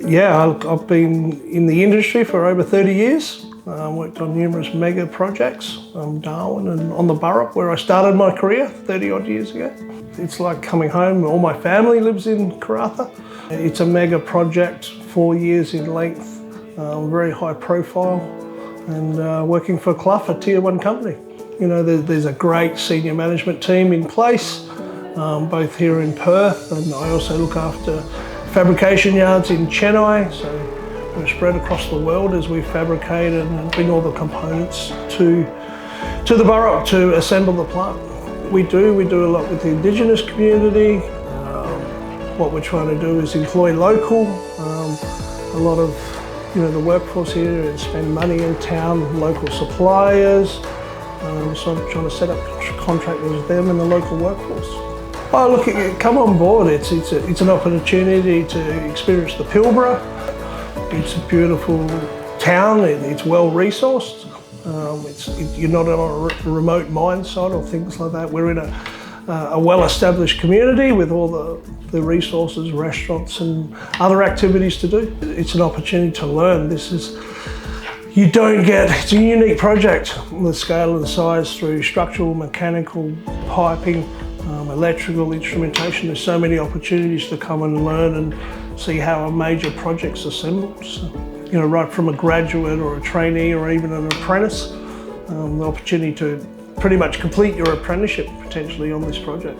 Yeah, I've been in the industry for over 30 years. Worked on numerous mega projects, Darwin and on the Burrup, where I started my career 30 odd years ago. It's like coming home. All my family lives in Karratha. It's a mega project, 4 years in length, very high profile, and working for Clough, a tier 1 company. You know, there's a great senior management team in place, both here in Perth, and I also look after fabrication yards in Chennai, so we're spread across the world as we fabricate and bring all the components to the Burrup to assemble the plant. We do a lot with the Indigenous community. What we're trying to do is employ local. A lot of the workforce here and spend money in town, local suppliers. So I'm trying to set up contractors with them and the local workforce. Oh, look, come on board. It's an opportunity to experience the Pilbara. It's a beautiful town. It's well resourced. You're not on a remote mine site or things like that. We're in a well-established community with all the resources, restaurants and other activities to do. It's an opportunity to learn. It's a unique project on the scale and size through structural, mechanical, piping, electrical instrumentation. There's so many opportunities to come and learn and see how a major project's assembled. So, right from a graduate or a trainee or even an apprentice, the opportunity to pretty much complete your apprenticeship potentially on this project.